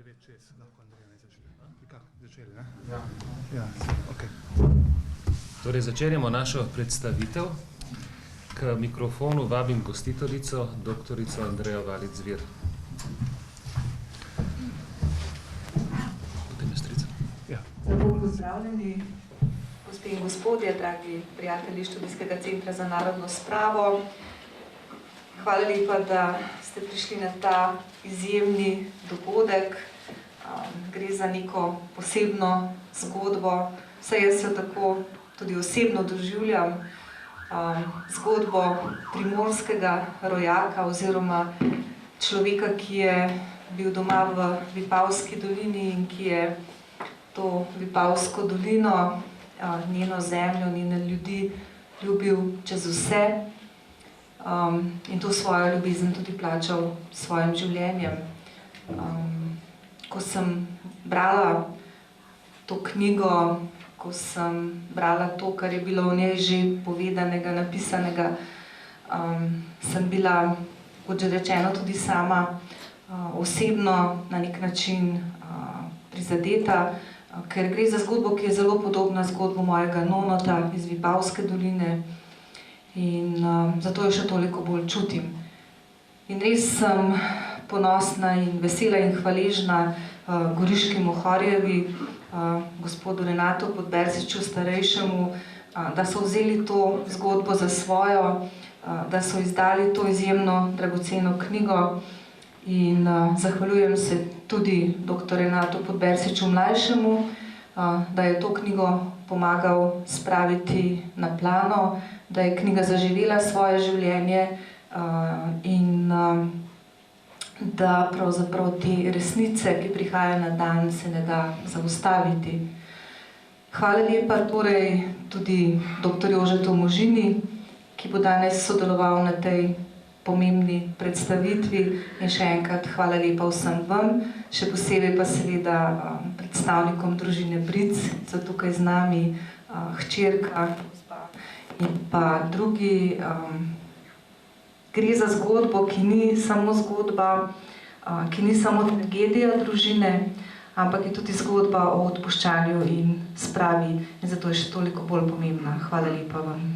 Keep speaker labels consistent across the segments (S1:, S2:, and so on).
S1: 9:06, lahko Andreja ne začne. Kako? Začeli, ne?
S2: Ja.
S1: Ja, ok.
S3: Torej, začenjamo našo predstavitev. K mikrofonu vabim gostiteljico, doktorico Andrejo Valič Zvir. Potem je strica.
S1: Ja.
S4: Lepo pozdravljeni, gospe in gospodje, dragi prijatelji Študijskega centra za narodno spravo. Hvala lepa, da ste prišli na ta izjemni dogodek. Gre za neko posebno zgodbo, vsaj jaz jo tako tudi osebno doživljam, zgodbo primorskega rojaka oziroma človeka, ki je bil doma v Vipavski dolini in ki je to Vipavsko dolino, njeno zemljo, njene ljudi ljubil čez vse in to svojo ljubezen tudi plačal s svojim življenjem. Ko sem brala to knjigo, ko sem brala to, kar je bilo v njej že povedanega, napisanega, sem bila, kot že rečeno, tudi sama osebno na nek način prizadeta, ker gre za zgodbo, ki je zelo podobna zgodbo mojega nonota iz Vipavske doline in zato jo še toliko bolj čutim. In res sem ponosna in vesela in hvaležna Goriški Mohorjevi, gospodu Renatu Podberziču starejšemu, da so vzeli to zgodbo za svojo, da so izdali to izjemno dragoceno knjigo in zahvaljujem se tudi dr. Renatu Podberziču mlajšemu, da je to knjigo pomagal spraviti na plano, da je knjiga zaživela svoje življenje in da pravzaprav te resnice, ki prihajajo na dan, se ne da zaustaviti. Hvala lepa torej tudi dr. Jožetu Možini, ki bo danes sodeloval na tej pomembni predstavitvi in še enkrat hvala lepa vsem vam, še posebej pa seveda predstavnikom družine Bric, so tukaj z nami, hčerka in pa drugi. Gre za zgodbo, ki ni samo zgodba, ki ni samo tragedija družine, ampak je tudi zgodba o odpuščanju in spravi in zato je še toliko bolj pomembna. Hvala lepa vam.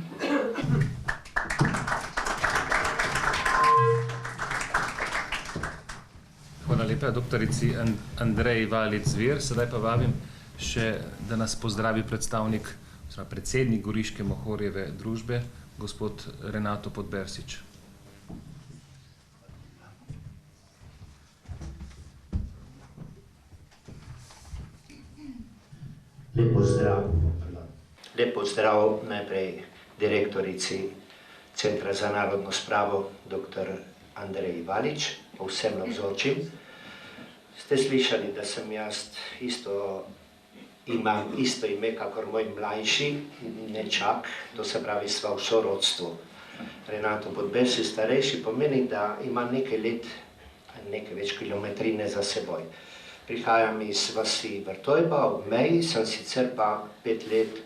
S3: Hvala lepa doktorici Andreji Valič Zvir. Sedaj pa vabim še, da nas pozdravi predstavnik, predsednik Goriške Mohorjeve družbe, gospod Renato Podberzič.
S5: Lep pozdrav najprej direktorici Centra za narodno spravo, dr. Andreji Valič, vsem navzočim. Ste slišali, da sem jaz imam isto ime, kakor moj mlajši nečak, to se pravi sva v sorodstvu. Renato Podberzič starejši pomeni, da ima nekaj let, nekaj več kilometrine za seboj. Prihajam iz vasi Vrtojba, ob meji, sem sicer pa 5 let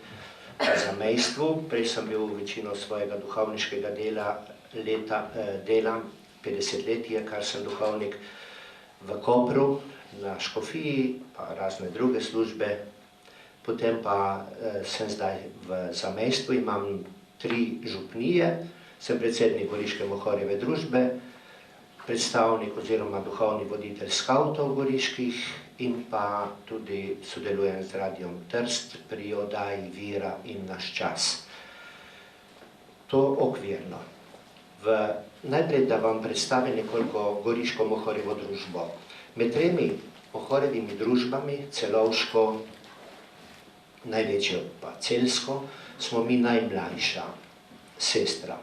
S5: v zamejstvu, prej sem bil večino svojega duhovniškega dela 50 let je, kar sem duhovnik v Kopru, na škofiji, pa razne druge službe. Potem pa sem zdaj v zamejstvu, imam 3 župnije, sem predsednik Goriške Mohorjeve družbe, predstavnik oziroma duhovni voditelj skavtov goriških in pa tudi sodelujem z Radiom Trst pri oddaji Vira in naš čas. To okvirno. Najprej, da vam predstavim nekoliko Goriško Mohorjevo družbo. Med 3 Mohorjevimi družbami, Celovško, največjo pa Celjsko, smo mi najmlajša sestra.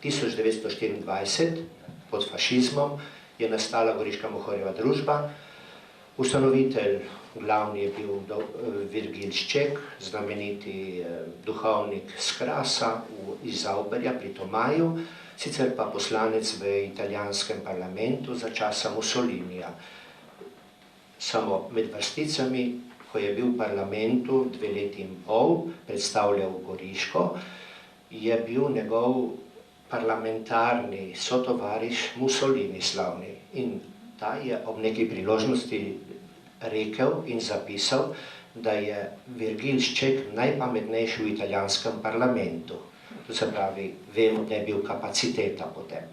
S5: 1924 pod fašizmom je nastala Goriška Mohorjeva družba. Ustanovitelj glavni je bil Virgil Šček, znameniti duhovnik z Krasa iz Zauberja pri Tomaju, sicer pa poslanec v italijanskem parlamentu za časa Mussolinija. Samo med vrsticami, ko je bil v parlamentu 2 leti in pol, predstavljal Goriško, je bil njegov parlamentarni sotovariš Mussolini slavni. In Ta je ob neki priložnosti rekel in zapisal, da je Virgilšček najpametnejši v italijanskem parlamentu. To se pravi, vemo, da je bil kapaciteta potem.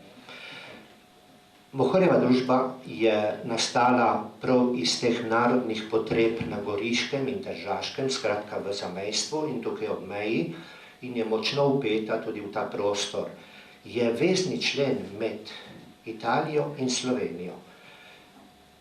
S5: Mohorjeva družba je nastala prav iz teh narodnih potreb na Goriškem in Tržaškem, skratka v zamejstvu in tukaj ob meji, in je močno vpeta tudi v ta prostor. Je vezni člen med Italijo in Slovenijo.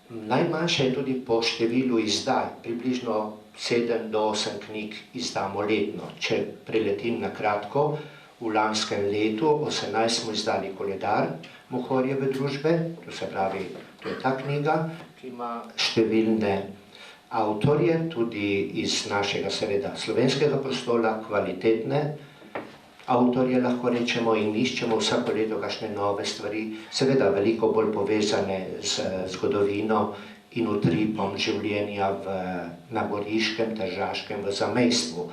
S5: Najmanjša je tudi po številu izdaj, približno 7 do 8 knjig izdamo letno. Če preletim na kratko, v lanskem letu 18 smo izdali koledar Mohorjeve družbe, to se pravi, to je ta knjiga, ki ima številne avtorje, tudi iz našega seveda slovenskega prostora, kvalitetne avtorje lahko rečemo, in iščemo vsako leto kakšne nove stvari, seveda veliko bolj povezane z zgodovino in utripom življenja na Goriškem, Tržaškem, v zamejstvu,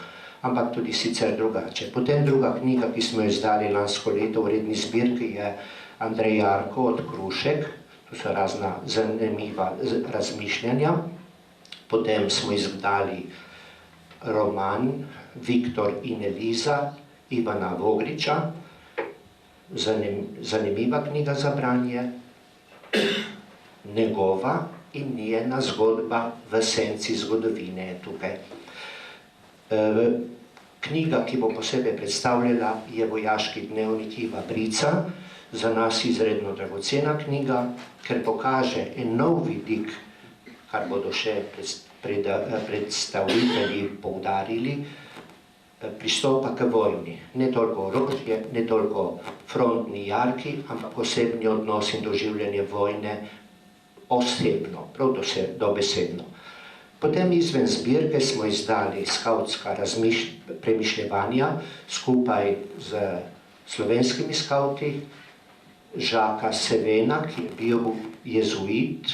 S5: ampak tudi sicer drugače. Potem druga knjiga, ki smo jo izdali lansko leto v redni zbirki, je Andrej Jarko od Krušek, to so razna zanimiva razmišljanja. Potem smo izdali roman Viktor in Eliza Ivana Vogriča, zanimiva knjiga za branje, njegova in njena zgodba v senci zgodovine je tukaj. Knjiga, ki bo posebej predstavljala, je Vojaški dnevnik Iva Brica, za nas izredno dragocena knjiga, ker pokaže en nov vidik, kar bodo še predstavitelji poudarili, pristopa k vojni. Ne toliko orožje, ne toliko frontni jarki, ampak osebni odnos in doživljanje vojne osebno, prav dobesedno. Potem izven zbirke smo izdali skavtska premišljevanja skupaj z slovenskimi skavti, Žaka Sevena, ki je bil jezuit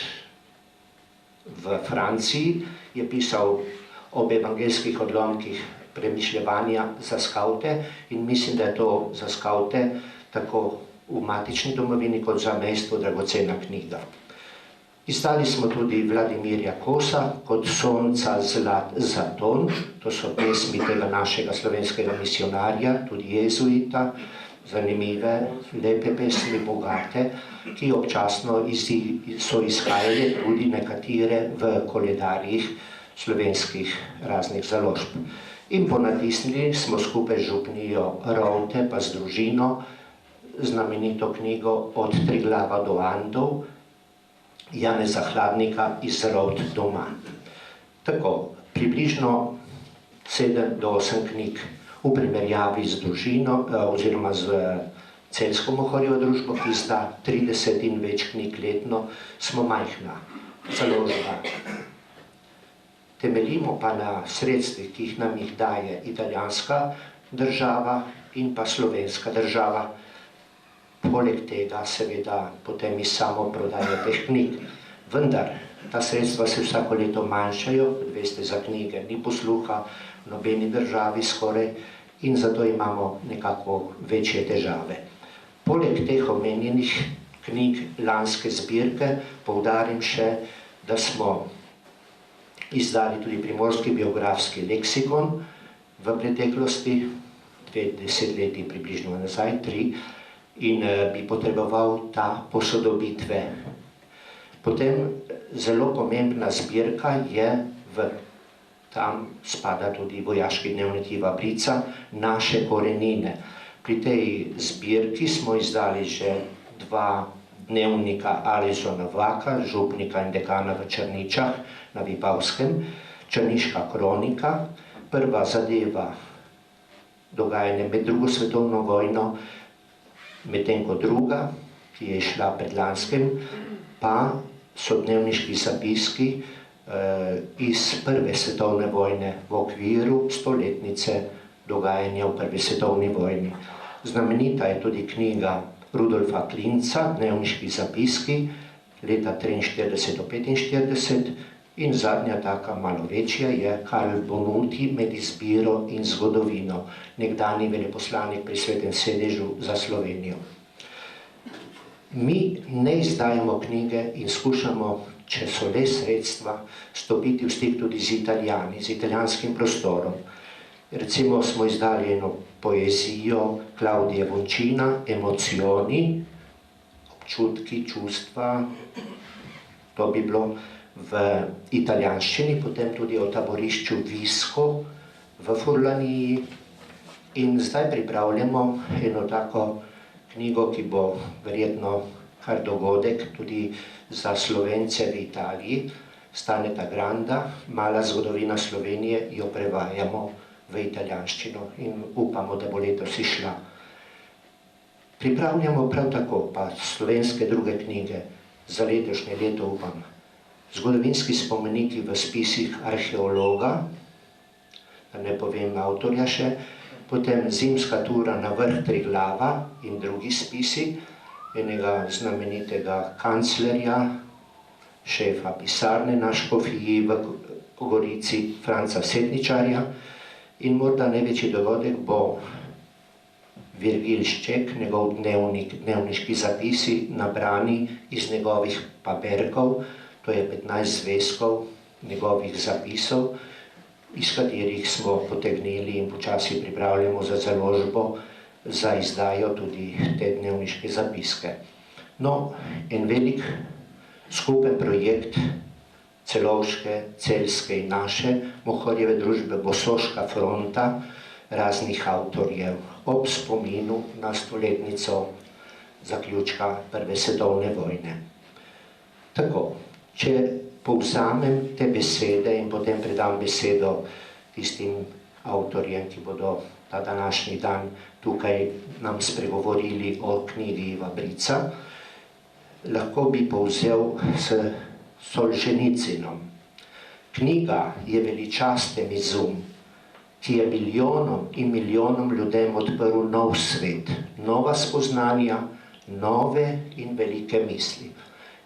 S5: v Franciji, je pisal ob evangelskih odlomkih premišljevanja za skavte in mislim, da je to za skavte tako v matični domovini kot za zamejstvu dragocena knjiga. Izdali smo tudi Vladimirja Kosa kot Sonca zlat zaton, to so pesmi tega našega slovenskega misionarja, tudi jezuita, zanimive, lepe pesmi, bogate, ki občasno so izhajale tudi nekatere v koledarjih slovenskih raznih založb. In ponatisnili smo skupaj z župnijo Rovte pa z družino znamenito knjigo Od Triglava do Andov Janeza Hladnika Iz Rovt doma. Tako, približno 7 do 8 knjig v primerjavi z družino oziroma z Celjsko Mohorjevo družbo, ki izda 30 in več knjig letno, smo majhna založba. Temeljimo pa na sredstvih, ki nam jih daje italijanska država in pa slovenska država. Poleg tega seveda potem iz samoprodaje teh knjig. Vendar ta sredstva se vsako leto manjšajo, veste, za knjige ni posluha v nobeni državi skoraj in zato imamo nekako večje težave. Poleg teh omenjenih knjig lanske zbirke poudarim še, da smo izdali tudi primorski biografski leksikon v preteklosti, 2 desetletji približno nazaj, 3, in bi potreboval ta posodobitve. Potem zelo pomembna zbirka je, tam spada tudi Vojaški dnevnik Iva Brica, Naše korenine. Pri tej zbirki smo izdali že 2 dnevnika Alojza Novaka, župnika in dekana v Črničah na Vipavskem, Črniška kronika, prva zadeva dogajanje med drugo svetovno vojno, medtem ko druga, ki je šla predlanskem, pa so dnevniški zapiski iz Prve svetovne vojne v okviru stoletnice dogajanja v Prvi svetovni vojni. Znamenita je tudi knjiga Rudolfa Klinca, Dnevniški zapiski, leta 43 do 45, in zadnja taka malo večja je Karl Bonuti med izbiro in zgodovino, nekdanji veleposlanik pri Svetem sedežu za Slovenijo. Mi ne izdajamo knjige in skušamo, če so le sredstva, stopiti v stik tudi z Italijani, z italijanskim prostorom. Recimo smo izdali eno poezijo Claudija Vončina, Emocioni, občutki, čustva, to bi bilo v italijanščini, potem tudi o taborišču Visco v Furlaniji. In zdaj pripravljamo eno tako knjigo, ki bo verjetno kar dogodek tudi za Slovence v Italiji, Staneta Granda, Mala zgodovina Slovenije, jo prevajamo v italijanščino in upamo, da bo letos išla. Pripravljamo prav tako pa slovenske druge knjige, za letošnje leto upam. Zgodovinski spomeniki v spisih arheologa, da ne povem avtorja še, potem zimska tura na vrh Triglava in drugi spisi, enega znamenitega kanclerja, šefa pisarne na škofiji v Gorici, Franca Setničarja, in morda največji dogodek bo Virgil Šček, njegov dnevniški zapisi, nabrani iz njegovih paberkov, to je 15 zvezkov njegovih zapisov, iz katerih smo potegnili in počasi pripravljamo za založbo, za izdajo tudi te dnevniške zapiske. No, en velik skupen projekt celovške, celjske in naše Mohorjeve družbe bo Soška fronta raznih avtorjev ob spominu na stoletnico zaključka Prve svetovne vojne. Tako, če povzamem te besede in potem predam besedo tistim avtorjem, ki bodo ta današnji dan tukaj nam spregovorili o knjigi Iva Brica, lahko bi povzel s Solženicinom. Knjiga je veličasten izum, ki je milijonom in milijonom ljudem odprl nov svet, nova spoznanja, nove in velike misli.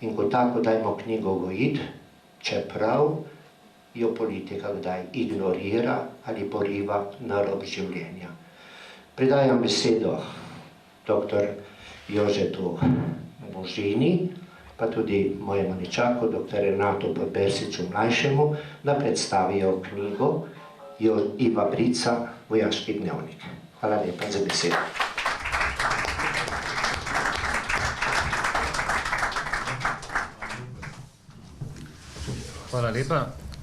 S5: In kot tako dajmo knjigo gojiti, čeprav jo politika kdaj ignorira ali poriva na rob življenja. Predajam besedo dr. Jožetu Možini, pa tudi mojemu nečaku, dr. Renatu Podbersiču mlajšemu, da predstavijo knjigo Iva Brica, Vojaški dnevnik. Hvala lepa za besedo.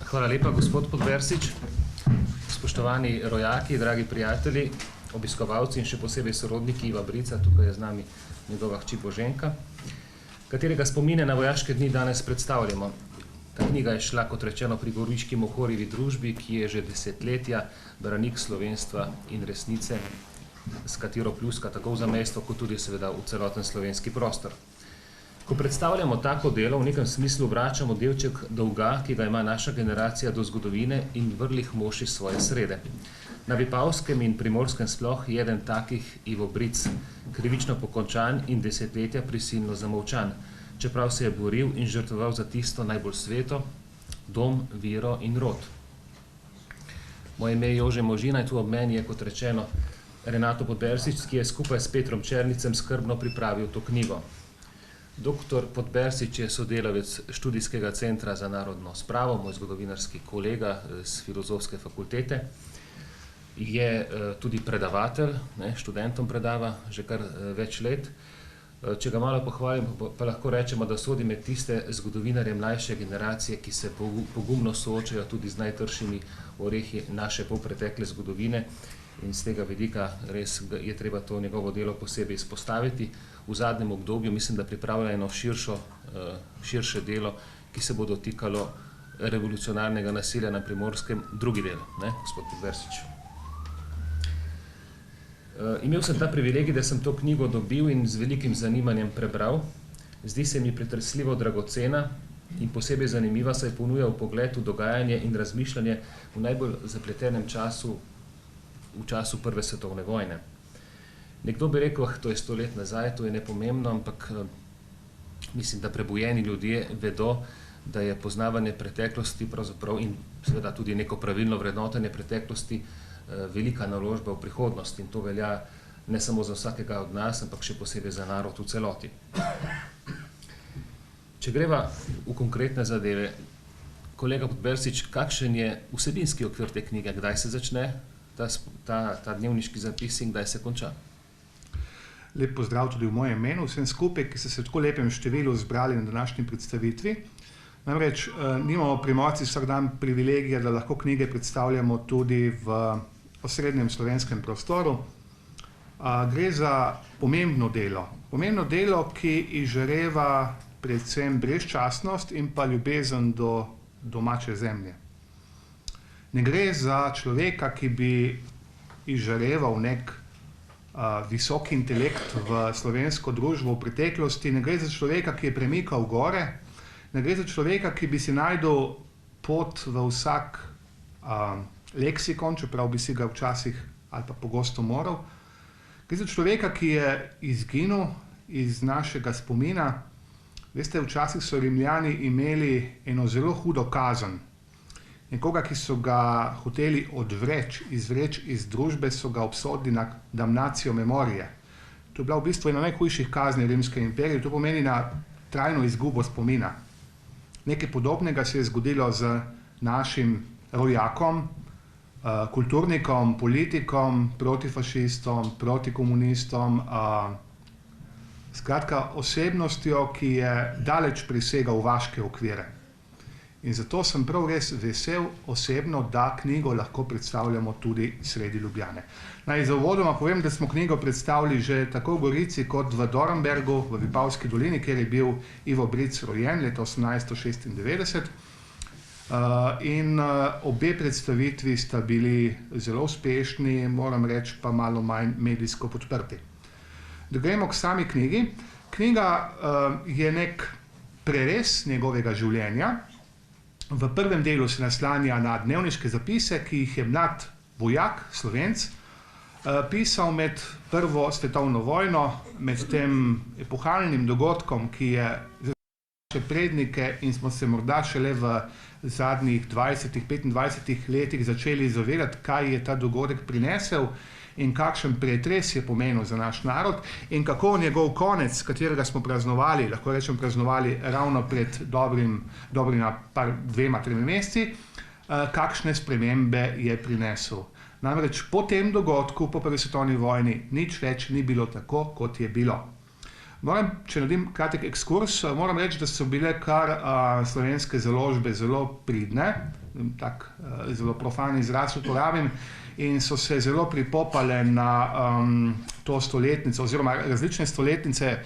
S3: Hvala lepa, gospod Podbersič. Spoštovani rojaki, dragi prijatelji, obiskovalci in še posebej sorodniki Iva Brica, tukaj je z nami njegova hči Boženka, katerega spomine na vojaške dni danes predstavljamo. Ta knjiga je šla, kot rečeno, pri Goriški Mohorjevi družbi, ki je že desetletja branik slovenstva in resnice, s katero pljuska tako v zamejstvo, kot tudi seveda v celoten slovenski prostor. Ko predstavljamo tako delo, v nekem smislu vračamo delček dolga, ki ga ima naša generacija do zgodovine in vrlih mož iz svoje srede. Na Vipavskem in Primorskem sploh je eden takih Ivo Bric, krivično pokončan in desetletja prisilno zamolčan, čeprav se je boril in žrtvoval za tisto najbolj sveto, dom, vero in rod. Moje ime je Jože Možina in tu ob meni je, kot rečeno, Renato Podbersič, ki je skupaj s Petrom Černicem skrbno pripravil to knjigo. Doktor Podbersič je sodelavec Študijskega centra za narodno spravo, moj zgodovinarski kolega z Filozofske fakultete. Je tudi predavatelj, študentom predava že kar več let. Če ga malo pohvalim, pa lahko rečemo, da sodi med tiste zgodovinarje mlajše generacije, ki se pogumno soočajo tudi z najtršimi orehi naše polpretekle zgodovine. In z tega vidika res je treba to njegovo delo posebej izpostaviti. V zadnjem obdobju mislim, da pripravlja eno širše delo, ki se bo dotikalo revolucionarnega nasilja na Primorskem, drugi del, gospod Podbersič. Imel sem ta privilegij, da sem to knjigo dobil in z velikim zanimanjem prebral. Zdi se mi pretresljivo dragocena in posebej zanimiva, saj ponuja vpogled v dogajanje in razmišljanje v najbolj zapletenem času, v času Prve svetovne vojne. Nekdo bi rekel, to je 100 let nazaj, to je nepomembno, ampak mislim, da prebujeni ljudje vedo, da je poznavanje preteklosti pravzaprav in seveda tudi neko pravilno vrednotenje preteklosti velika naložba v prihodnost in to velja ne samo za vsakega od nas, ampak še posebej za narod v celoti. Če greva v konkretne zadeve, kolega Podbersič, kakšen je vsebinski okvir te knjige, kdaj se začne ta dnevniški zapis in kdaj se konča?
S1: Lep pozdrav tudi v mojem imenu, vsem skupaj, ki ste se v tako lepem številu zbrali na današnji predstavitvi. Namreč nimamo Primorci vsak dan privilegija, da lahko knjige predstavljamo tudi v osrednjem slovenskem prostoru. Gre za pomembno delo, ki izžareva predvsem brezčasnost in pa ljubezen do domače zemlje. Ne gre za človeka, ki bi izžareval nek visok intelekt v slovensko družbo v preteklosti, ne gre za človeka, ki je premikal gore, ne gre za človeka, ki bi si najdel pot v vsak leksikon, čeprav bi si ga včasih ali pa pogosto moral. Gre za človeka, ki je izginil iz našega spomina. Veste, včasih so Rimljani imeli eno zelo hudo kazen. Nekoga, ki so ga hoteli izvreči iz družbe, so ga obsodili na damnacijo memorije. To je bila v bistvu ena najhujših kazni Rimske imperije, to pomeni na trajno izgubo spomina. Nekaj podobnega se je zgodilo z našim rojakom, kulturnikom, politikom, protifašistom, protikomunistom, skratka osebnostjo, ki je daleč presegal vaške okvire. In zato sem prav res vesel osebno, da knjigo lahko predstavljamo tudi sredi Ljubljane. Naj za uvodoma povem, da smo knjigo predstavili že tako v Gorici kot v Dornbergu, v Vipavski dolini, kjer je bil Ivo Bric rojen leta 1896. In obe predstavitvi sta bili zelo uspešni, moram reči pa malo manj medijsko podprti. Da gremo k sami knjigi. Knjiga je nek prerez njegovega življenja. V prvem delu se naslanja na dnevniške zapise, ki jih je mlad vojak, Slovenc, pisal med Prvo svetovno vojno, med tem epohalnim dogodkom, ki je za naše prednike in smo se morda šele v zadnjih 20-25 letih začeli zavedati, kaj je ta dogodek prinesel in kakšen pretres je pomenil za naš narod in kako njegov konec, katerega smo praznovali, lahko rečem praznovali ravno pred dobrima 2-3 meseci, kakšne spremembe je prinesel. Namreč po tem dogodku, po prvi svetovni vojni, nič več ni bilo tako, kot je bilo. Če naredim kratek ekskurs, moram reči, da so bile kar slovenske založbe zelo pridne, tak zelo profan izraz uporabim, in so se zelo pripopale na to stoletnico oziroma različne stoletnice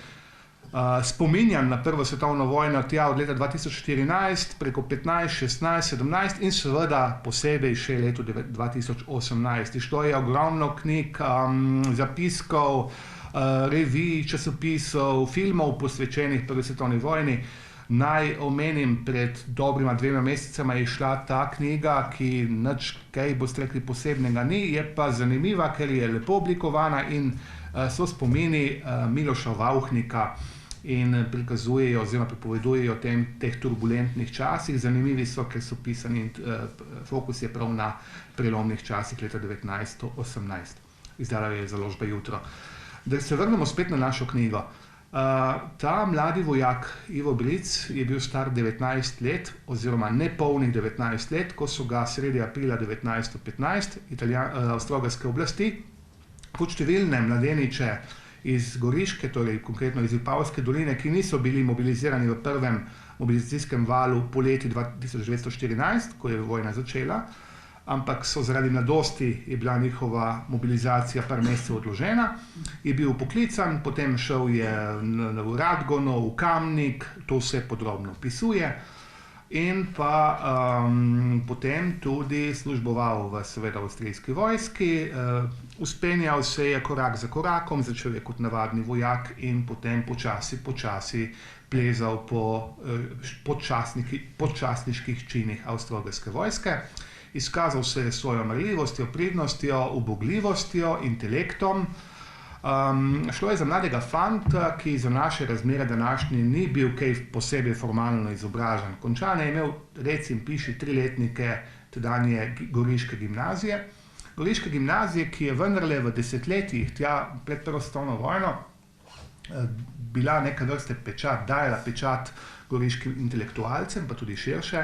S1: spominjanj na Prvo svetovno vojno tja od leta 2014 preko 15, 16, 17 in seveda posebej še leto 2018. Išlo je ogromno knjig, zapiskov, revij, časopisov, filmov posvečenih Prvi svetovni vojni. Naj omenim, pred dobrima 2 mesecema je šla ta knjiga, ki nič kaj boste rekli posebnega ni, je pa zanimiva, ker je lepo oblikovana in so spomini Miloša Vauchnika in prikazujejo oziroma pripovedujejo o teh turbulentnih časih. Zanimivi so, ker so pisani in fokus je prav na prelomnih časih leta 1918. Izdala je založba Jutro. Da se vrnemo spet na našo knjigo. Ta mladi vojak Ivo Bric je bil star 19 let oziroma nepolnih 19 let, ko so ga sredi aprila 1915 avstro-ogrske oblasti kot številne mladeniče iz Goriške, torej konkretno iz Vipavske doline, ki niso bili mobilizirani v prvem mobilizacijskem valu poleti 1914, ko je vojna začela, ampak so zaradi mladosti je bila njihova mobilizacija par mesecev odložena, je bil poklican, potem šel je v Radgono, v Kamnik, to vse podrobno opisuje in pa potem tudi služboval v seveda avstrijski vojski, vzpenjal se je korak za korakom, začel je kot navadni vojak in potem počasi plezal po podčastniških činih avstro-ogrske vojske. Izkazal se je svojo marljivostjo, pridnostjo, ubogljivostjo, intelektom. Šlo je za mladega fanta, ki za naše razmere današnje ni bil kaj posebej formalno izobražen. Končane je imel, recim piši, 3 letnike tedanje goriške gimnazije. goriške gimnazije, ki je vendarle v desetletjih tja pred prvo svetovno vojno bila neka vrste pečat, dajala pečat goriškim intelektualcem, pa tudi širše.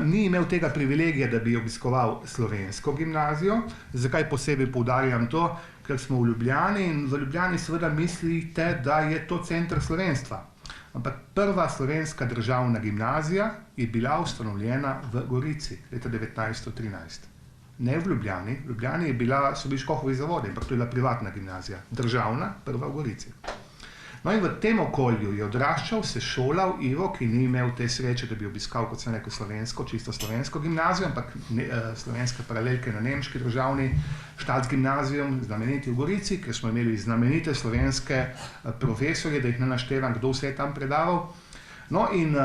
S1: Ni imel tega privilegija, da bi obiskoval slovensko gimnazijo. Zakaj posebej poudarjam to? Ker smo v Ljubljani in v Ljubljani seveda mislite, da je to center slovenstva. Ampak prva slovenska državna gimnazija je bila ustanovljena v Gorici leta 1913. Ne v Ljubljani. V Ljubljani so bili Škofovi zavodi, ampak to je bila privatna gimnazija. Državna, prva v Gorici. No in v tem okolju je odraščal, se šolal Ivo, ki ni imel te sreče, da bi obiskal, kot sem rekel, čisto slovensko gimnazijo, ampak slovenske paralelke na nemški državni Staatsgymnasium, znameniti v Gorici, ker smo imeli znamenite slovenske profesorje, da jih ne naštevam, kdo vse je tam predaval. No in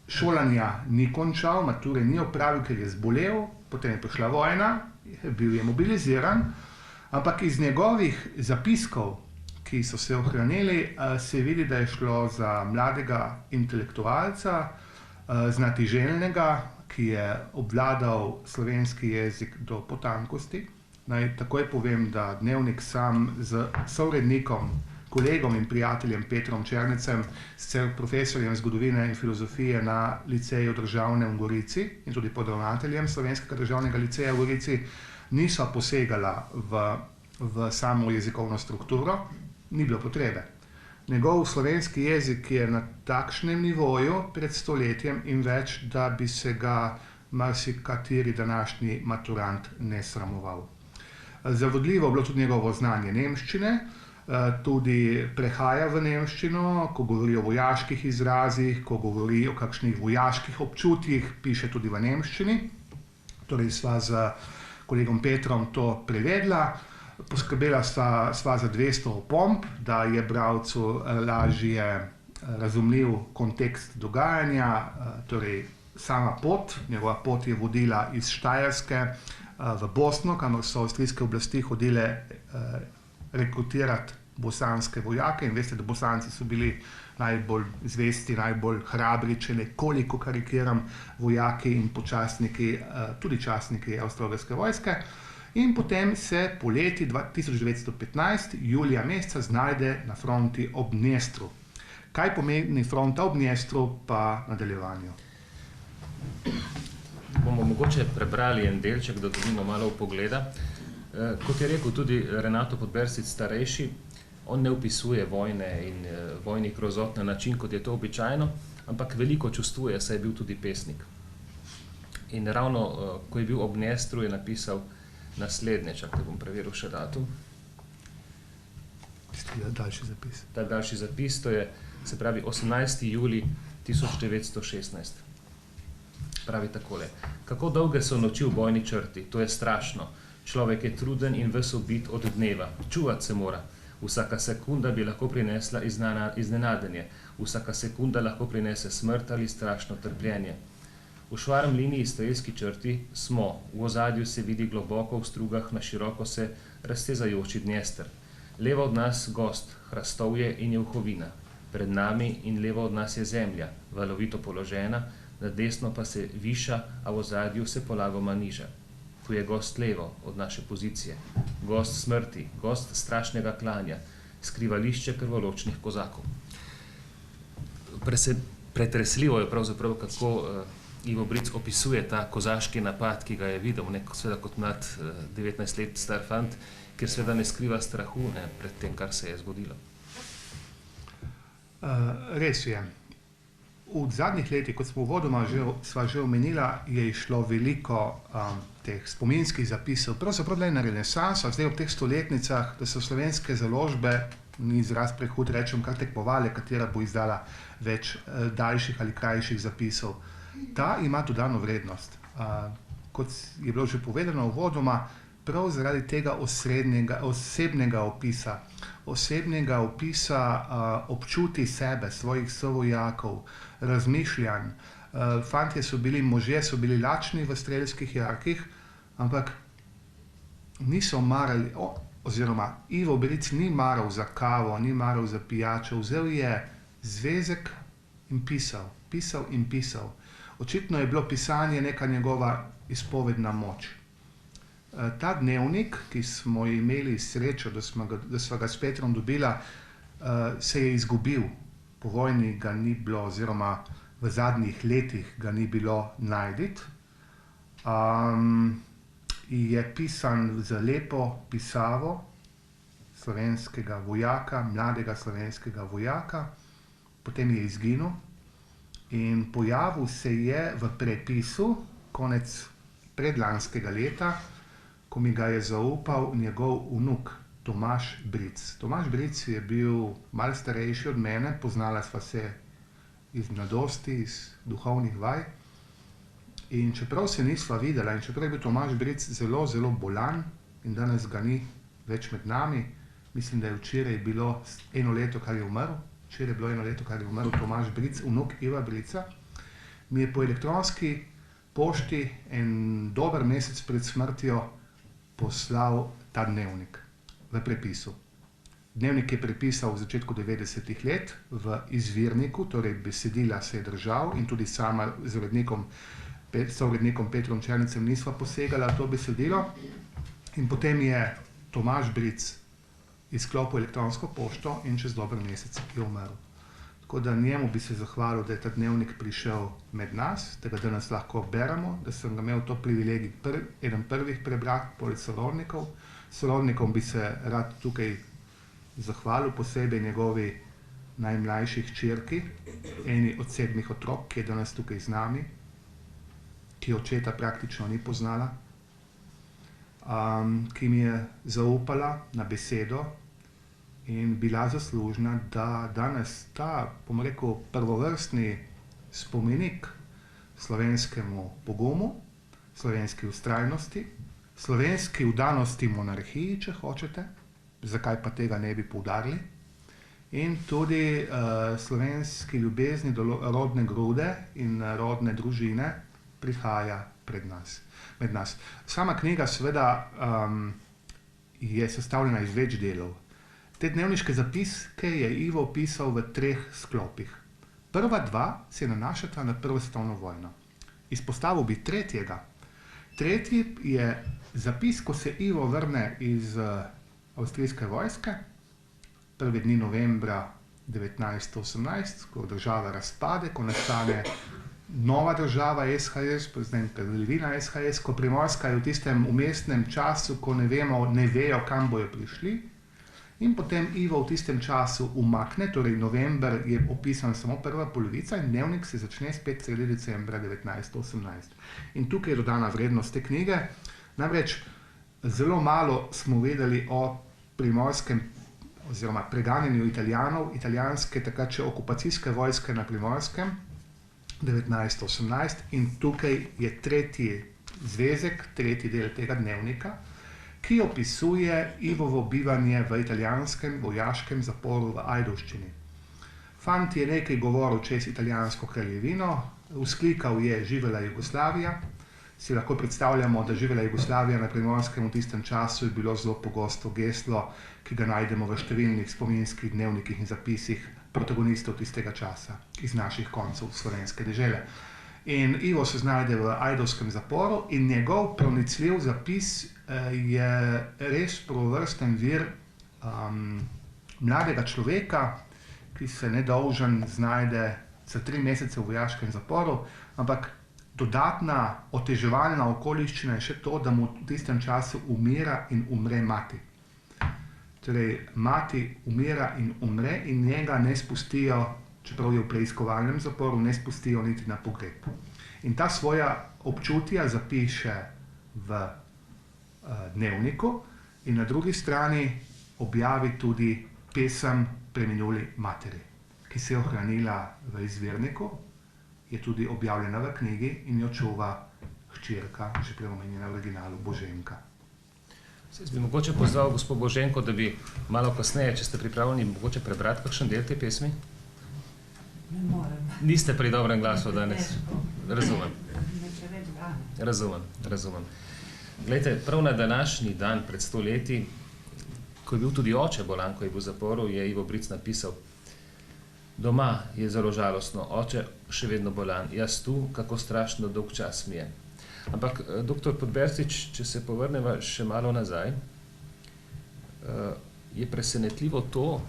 S1: šolanja ni končal, mature ni opravil, ker je zbolel, potem je prišla vojna, bil je mobiliziran, ampak iz njegovih zapiskov, ki so se ohranili, se vidi, da je šlo za mladega intelektualca, znatiželjnega, ki je obvladal slovenski jezik do potankosti. Naj takoj povem, da Dnevnik sam z sourednikom, kolegom in prijateljem Petrom Černecem, sicer profesorjem zgodovine in filozofije na liceju državne v Gorici in tudi podravnateljem Slovenskega državnega liceja v Gorici, niso posegala v samo jezikovno strukturo. Ni bilo potrebe. Njegov slovenski jezik je na takšnem nivoju pred stoletjem in več, da bi se ga marsikateri današnji maturant ne sramoval. Zavodljivo je bilo tudi njegovo znanje nemščine, tudi prehaja v nemščino, ko govori o vojaških izrazih, ko govori o kakšnih vojaških občutjih, piše tudi v nemščini. Torej sva z kolegom Petrom to prevedla. Poskrbela sva za 200 opomb, da je bralcu lažje razumljiv kontekst dogajanja, torej sama pot. Njegova pot je vodila iz Štajerske v Bosno, kamor so avstrijske oblasti hodile rekrutirati bosanske vojake. In veste, da Bosanci so bili najbolj zvesti, najbolj hrabri, če nekoliko karikiram, vojaki in počasniki, tudi častniki avstro-ogrske vojske. In potem se poleti 1915, julija meseca, znajde na fronti ob Dnestru. Kaj pomeni fronta ob Dnestru, pa nadaljevanju?
S3: Bomo mogoče prebrali en delček, da dobimo malo vpogleda. Kot je rekel tudi Renato Podbersic starejši, on ne opisuje vojne in vojnih grozot na način, kot je to običajno, ampak veliko čustvuje, saj je bil tudi pesnik. In ravno, ko je bil ob Dnestru, je napisal naslednje, čakaj, bom preveril še datum.
S1: Daljši zapis.
S3: Ta daljši zapis, to je, se pravi, 18. juli 1916. Pravi takole. Kako dolge so noči v bojni črti, to je strašno. Človek je truden in ves ubit od dneva. Čuvat se mora. Vsaka sekunda bi lahko prinesla iznenadenje. Vsaka sekunda lahko prinese smrt ali strašno trpljenje. V švarm liniji strelski črti smo, v ozadju se vidi globoko v strugah na široko se raztezajoči Dnester. Levo od nas gost, hrastovje in jevhovina. Pred nami in levo od nas je zemlja, valovito položena, na desno pa se viša, a v ozadju se polagoma niža. Tu je gost levo od naše pozicije, gost smrti, gost strašnega klanja, skrivališče krvoločnih kozakov. Pretresljivo je pravzaprav, kako Ivo Bric opisuje ta kozaški napad, ki ga je videl, seveda kot mlad 19 let star fant, ker seveda ne skriva strahu pred tem, kar se je zgodilo.
S1: Res je. V zadnjih letih, kot smo uvodoma sva že omenila, je išlo veliko teh spominskih zapisov, pravzaprav na renesanso, zdaj ob teh stoletnicah, da so slovenske založbe, ni izraz prehud, rečem, kar tekmovale, katera bo izdala več daljših ali krajših zapisov. Ta ima dodano vrednost. Kot je bilo že povedano uvodoma, prav zaradi tega osebnega opisa občuti sebe, svojih sovojakov, razmišljanj. Fantje možje so bili lačni v strelskih jarkih, ampak niso marali, oziroma Ivo Bric ni maral za kavo, ni maral za pijačo, vzel je zvezek in pisal, pisal in pisal. Očitno je bilo pisanje neka njegova izpovedna moč. Ta dnevnik, ki smo imeli srečo, da sva ga s Petrom dobila, se je izgubil. Po vojni ga ni bilo, oziroma v zadnjih letih ga ni bilo najditi. Je pisan z lepo pisavo slovenskega vojaka, mladega slovenskega vojaka, potem je izginil in pojavil se je v prepisu konec predlanskega leta, ko mi ga je zaupal njegov vnuk Tomaž Bric. Tomaž Bric je bil malo starejši od mene, poznala sva se iz mladosti, iz duhovnih vaj. In čeprav se nisva videla in čeprav je bil Tomaž Bric zelo, zelo bolan in danes ga ni več med nami, mislim, da je včeraj bilo 1 leto, kar je umrl, Tomaž Bric, vnuk Iva Brica, mi je po elektronski pošti en dober mesec pred smrtjo poslal ta dnevnik v prepisu. Dnevnik je prepisal v začetku 90-ih let v izvirniku, torej besedila se je držal in tudi sama z sourednikom Petrom Černicem nisva posegala to besedilo. In potem je Tomaž Bric izklopil elektronsko pošto in čez dober mesec je umrl. Tako da njemu bi se zahvalil, da je ta dnevnik prišel med nas, da ga danes lahko beremo, da sem ga imel to privilegij eden prvih prebrati poleg sorodnikov. Sorodnikom bi se rad tukaj zahvalil, posebej njegovi najmlajši hčerki, eni od 7 otrok, ki je danes tukaj z nami, ki očeta praktično ni poznala, ki mi je zaupala na besedo in bila zaslužna, da danes ta, bom rekel, prvovrstni spomenik slovenskemu pogumu, slovenski vztrajnosti, slovenski vdanosti monarhiji, če hočete, zakaj pa tega ne bi poudarili, in tudi slovenski ljubezni do rodne grude in rodne družine prihaja med nas. Sama knjiga seveda je sestavljena iz več delov. Te dnevniške zapiske je Ivo pisal v 3 sklopih. Prva 2 se nanašata na Prvo svetovno vojno. Izpostavil bi tretjega. Tretji je zapis, ko se Ivo vrne iz avstrijske vojske, prve dni novembra 1918, ko država razpade, ko nastane nova država SHS, potem kraljevina SHS, ko Primorska je v tistem vmesnem času, ko ne vejo, kam bojo prišli. In potem Ivo v tistem času umakne, torej november je opisan samo prva polovica in dnevnik se začne spet sredi decembra 1918. In tukaj je dodana vrednost te knjige. Namreč zelo malo smo vedeli o primorskem oziroma preganjanju Italijanov, italijanske takrat še okupacijske vojske na Primorskem 1918 in tukaj je tretji zvezek, tretji del tega dnevnika, ki opisuje Ivovo bivanje v italijanskem vojaškem zaporu v Ajdovščini. Fant je nekaj govoril čez italijansko kraljevino, vzklikal je živela Jugoslavija. Si lahko predstavljamo, da živela Jugoslavija na Primorskem v tistem času je bilo zelo pogosto geslo, ki ga najdemo v številnih spominskih dnevnikih in zapisih protagonistov tistega časa iz naših koncev slovenske dežele. In Ivo se znajde v ajdovskem zaporu in njegov pronicljiv zapis je res prvovrsten vir mladega človeka, ki se nedolžen znajde za 3 mesece v vojaškem zaporu, ampak dodatna oteževalna okoliščina je še to, da mu v tistem času umira in umre mati. Torej, mati umira in umre in njega ne spustijo, čeprav je v preiskovalnem zaporu, ne spustijo niti na pogreb. In ta svoja občutja zapiše v dnevniku in na drugi strani objavi tudi pesem preminuli materi, ki se je ohranila v izvirniku, je tudi objavljena v knjigi in jo čuva hčerka, že prej omenjena v originalu, Boženka.
S3: Jaz bi mogoče pozval gospod Boženko, da bi malo kasneje, če ste pripravljeni, mogoče prebrati kakšen del te pesmi?
S2: Ne morem.
S3: Niste pri dobrem glasu danes?
S2: Težko.
S3: Razumem. Glejte, prav na današnji dan pred 100 leti, ko je bil tudi oče bolan, ko je bil v zaporu, je Ivo Bric napisal: Doma je zelo žalostno, oče še vedno bolan, jaz tu, kako strašno dolg čas mi je. Ampak, doktor Podberstič, če se povrneva še malo nazaj, je presenetljivo to,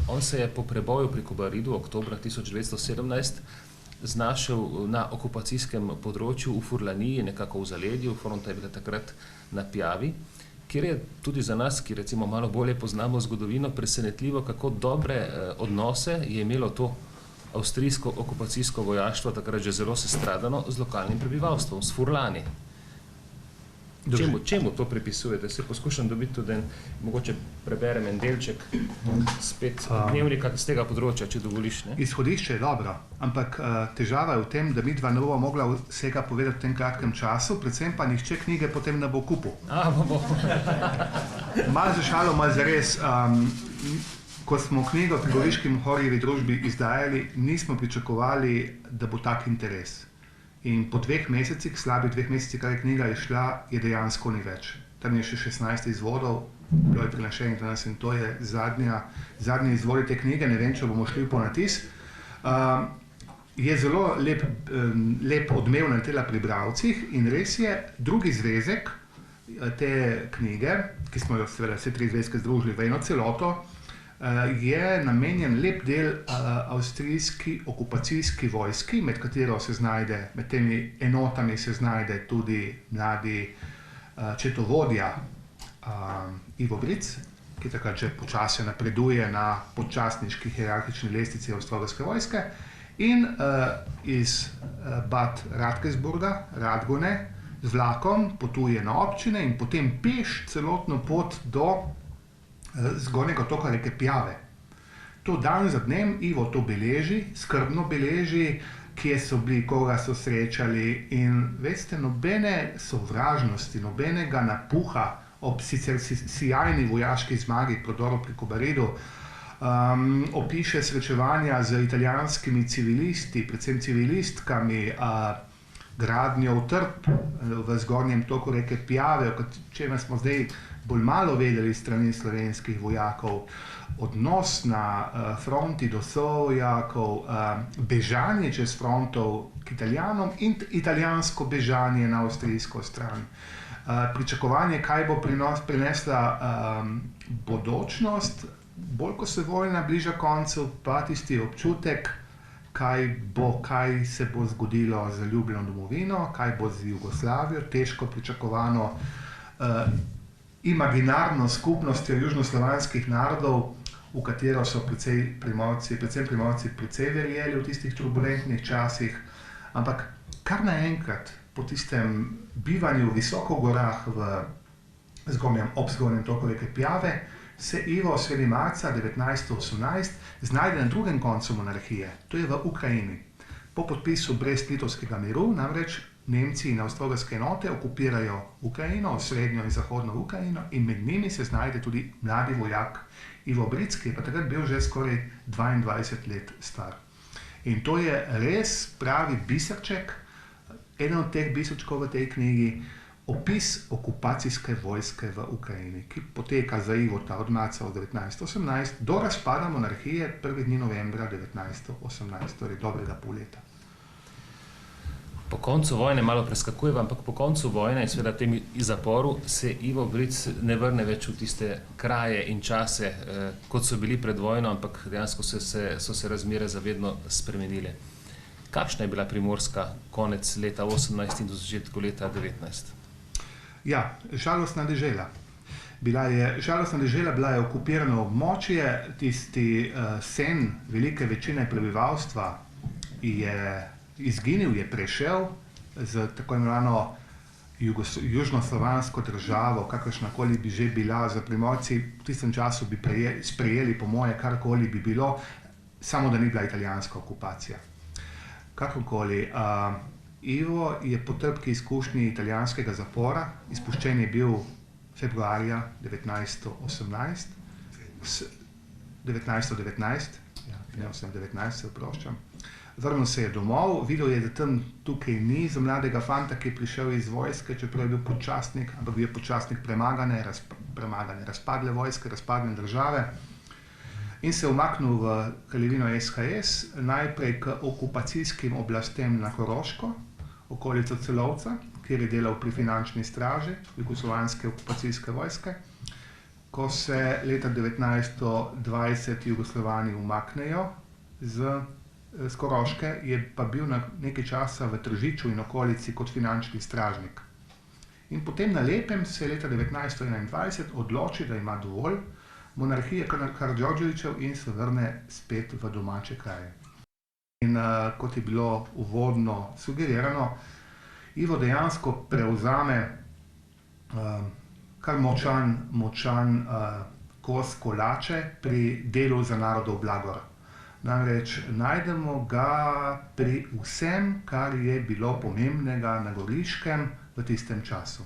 S3: on se je po preboju pri Kobaridu oktobra 1917 znašel na okupacijskem področju v Furlaniji, nekako v zaledju, fronta je bila takrat na Pijavi, kjer je tudi za nas, ki recimo malo bolje poznamo zgodovino, presenetljivo, kako dobre odnose je imelo to avstrijsko okupacijsko vojaštvo, takrat že zelo sestradano, z lokalnim prebivalstvom, s Furlani. Čemu to pripisujete? Se poskušam dobiti tudi mogoče preberem en delček spet dnevnika z tega področja, če dovoliš. Ne?
S1: Izhodišče je dobro, ampak težava je v tem, da midva ne bova mogla vsega povedati v tem kratkem času, predvsem pa nihče knjige potem ne bo kupil. Malo za šalo, malo za res. Ko smo knjigo pri Goriški mohorjevi družbi izdajali, nismo pričakovali, da bo tak interes. In po 2 mesecih, slabih 2 mesecih, kar je knjiga išla, je dejansko ni več. Tam je še 16 izvodov, bilo je prenešenih danes in to je zadnji izvod te knjige, ne vem, če bomo šli po natis. Je zelo lep odmev naletela pri bralcih in res je, drugi zvezek te knjige, ki smo jo seveda vse 3 zvezke združili v eno celoto, je namenjen lep del avstrijski okupacijski vojski, med katero se znajde, med temi enotami se znajde tudi mladi četovodja Ivo Bric, ki takrat že počasi napreduje na počasniški hierarhični lestvici avstro-ogrske vojske, in iz Bad Radkersburga, Radgone, z vlakom potuje na občine in potem peš celotno pot do zgornjega toka reke Pijave. To dan za dnem Ivo to beleži, skrbno beleži, kje so bili, koga so srečali in veste, nobene sovražnosti, nobenega napuha ob sicer sijajni vojaški zmagi prodoru pri Kobaridu, opiše srečevanja z italijanskimi civilisti, predvsem civilistkami, gradnjo utrdb v zgornjem toku reke Pijave, o čemer smo zdaj bolj malo vedeli strani slovenskih vojakov, odnos na fronti do sovojakov, bežanje čez frontov k Italijanom in italijansko bežanje na avstrijsko stran. Pričakovanje, kaj bo prinesla bodočnost, bolj ko se vojna bliža koncu, pa tisti občutek, kaj se bo zgodilo z ljubljeno domovino, kaj bo z Jugoslavijo, težko pričakovano imaginarno skupnostjo južnoslovanskih narodov, v katero so predvsem Primorci precej verjeli v tistih turbulentnih časih, ampak kar naenkrat po tistem bivanju visoko v gorah ob zgornjem toku reke Pijave se Ivo sredi marca 1918 znajde na drugem koncu monarhije, to je v Ukrajini. Po podpisu Brest-Litovskega miru namreč Nemci in avstro-ogrske enote okupirajo Ukrajino, srednjo in zahodno Ukrajino in med njimi se znajde tudi mladi vojak Ivo Bric, ki je pa takrat bil že skoraj 22 let star. In to je res pravi biserček, eden od teh biserčkov v tej knjigi, opis okupacijske vojske v Ukrajini, ki poteka za Ivota od marca 1918 do razpada monarhije 1. dni novembra 1918, torej dobrega pol leta.
S3: Po koncu vojne, malo preskakujeva, ampak po koncu vojne in seveda tem zaporu se Ivo Bric ne vrne več v tiste kraje in čase, kot so bili pred vojno, ampak dejansko so se razmere zavedno spremenile. Kakšna je bila Primorska konec leta 18 in do začetku leta 19?
S1: Ja, žalostna dežela. Bila je okupirano območje, tisti sen velike večine prebivalstva je izginil, je prešel z tako imenovano južnoslovansko državo, kakršnakoli bi že bila. Za Primorci v tistem času bi sprejeli po moje karkoli bi bilo, samo da ni bila italijanska okupacija. Kakorkoli, Ivo je po trpki izkušnji italijanskega zapora, izpuščen je bil februarja 1919, se oproščam. Vrnil se je domov, videl je, da tam tukaj ni za mladega fanta, ki je prišel iz vojske, čeprav je bil počasnik, ampak bil je počasnik premagane, razpadle vojske, razpadne države, in se umaknil v kraljevino SHS, najprej k okupacijskim oblastem na Koroško, okolico Celovca, kjer je delal pri finančni straži jugoslovanske okupacijske vojske. Ko se leta 1920 Jugoslovani umaknejo z Koroške, je pa bil na nekaj časa v Tržiču in okolici kot finančni stražnik. In potem na Lepem se leta 1921 odloči, da ima dovolj monarhije Karađorđevićev in se vrne spet v domače kraje. In kot je bilo uvodno sugerirano, Ivo dejansko prevzame kar močan kos kolače pri delu za narodov blagor. Namreč najdemo ga pri vsem, kar je bilo pomembnega na Goriškem v tistem času.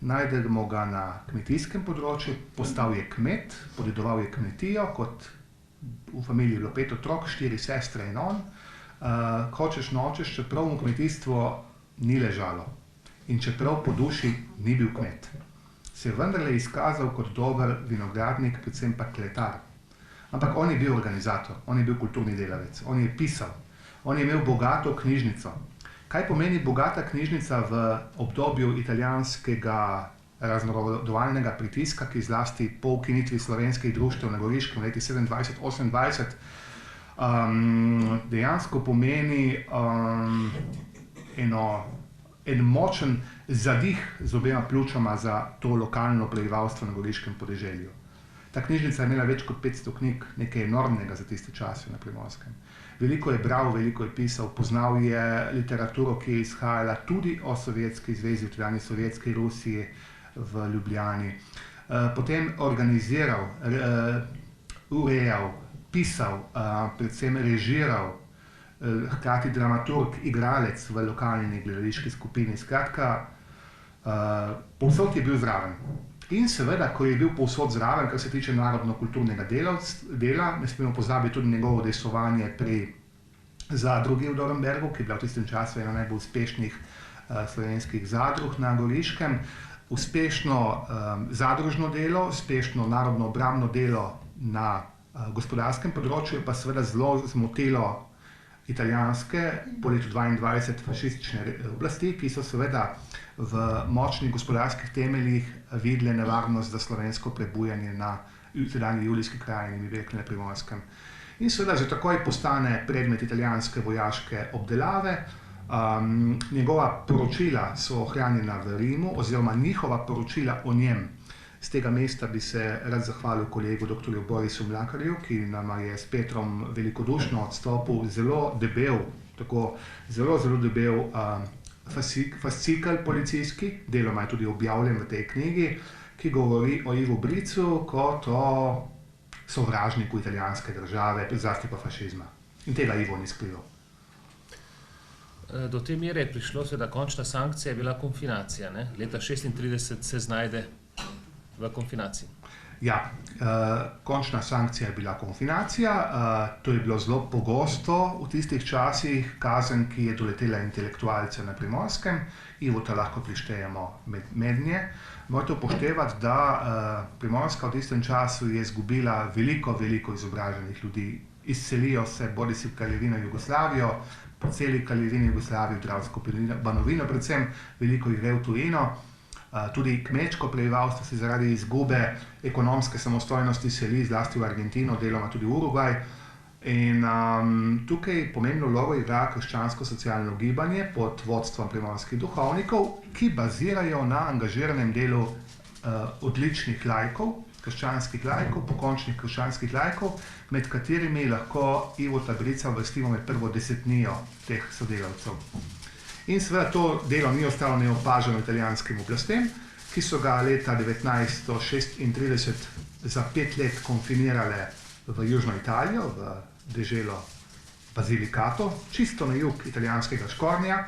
S1: Najdemo ga na kmetijskem področju, postal je kmet, podedoval je kmetijo, kot v familiji je bilo 5 otrok, 4 sestre in on. Hočeš nočeš, čeprav mu kmetijstvo ni ležalo in čeprav po duši ni bil kmet. Se je vendarle izkazal kot dober vinogradnik, predvsem pa kletar. Ampak on je bil organizator, on je bil kulturni delavec, on je pisal, on je imel bogato knjižnico. Kaj pomeni bogata knjižnica v obdobju italijanskega raznorodovalnega pritiska, ki zlasti po ukinitvi slovenskih društev na Goriškem v leti 27-28 dejansko pomeni en močen zadih z obema pljučama za to lokalno prebivalstvo na Goriškem podeželju. Ta knjižnica je imela več kot 500 knjig, nekaj enormnega za tiste čase na Primorskem. Veliko je bral, veliko je pisal, poznal je literaturo, ki je izhajala tudi o Sovjetski zvezi, v tedajni Sovjetski Rusiji v Ljubljani. Potem organiziral, urejal, pisal, predvsem režiral, hkrati dramaturg, igralec v lokalni gledališki skupini. Skratka, povsod je bil zraven. In seveda, ko je bil povsod zraven, kar se tiče narodno-kulturnega dela, ne smemo pozabiti tudi njegovo udejstvovanje pri zadrugi v Dornbergu, ki je bila v tistem času ena najbolj uspešnih slovenskih zadrug na Goriškem. Uspešno zadružno delo, uspešno narodno-obrambno delo na gospodarskem področju, pa seveda zelo zmotilo italijanske, po letu 1922 fašistične oblasti, ki so seveda v močnih gospodarskih temeljih videle nevarnost za slovensko prebujanje na tedajni Julijski krajini, mi bi rekli na Primorskem. In seveda že takoj postane predmet italijanske vojaške obdelave. Njegova poročila so ohranjena v Rimu, oziroma njihova poročila o njem. Z tega mesta bi se rad zahvalil kolegu dr. Borisu Mlakarju, ki nam je s Petrom velikodušno odstopil zelo debel, tako zelo debel fascikel policijski, deloma je tudi objavljen v tej knjigi, ki govori o Ivu Bricu kot o sovražniku italijanske države, zlasti pa fašizma. In tega Ivo ni skrival.
S3: Do te mere je prišlo, seveda končna sankcija je bila konfinacija, ne? Leta 1936 se znajde v konfinaciji.
S1: Ja, končna sankcija je bila konfinacija, to je bilo zelo pogosto v tistih časih, kazen, ki je doletela intelektualce na Primorskem, Ivota lahko prištejemo mednje. Morate upoštevati, da Primorska v tistem času je izgubila veliko izobraženih ljudi. Izselijo se bodisi v Kraljevino Jugoslavijo, po celi Kraljevini Jugoslavijo, Dravsko banovino predvsem, veliko jih gre v tujino. Tudi kmečko prebivalstvo se zaradi izgube ekonomske samostojnosti seli zlasti v Argentino, deloma tudi v Urugvaj. In tukaj pomembno vlogo igra krščansko-socialno gibanje pod vodstvom primorskih duhovnikov, ki bazirajo na angažiranem delu odličnih laikov, krščanskih laikov, pokončnih krščanskih laikov, med katerimi lahko Ivota Brica uvrstimo med prvo desetnijo teh sodelavcev. In seveda to delo ni ostalo neopaženo italijanskim oblastem, ki so ga leta 1936 za 5 let konfinirale v južno Italijo, v deželo Basilicata, čisto na jug italijanskega Škornja,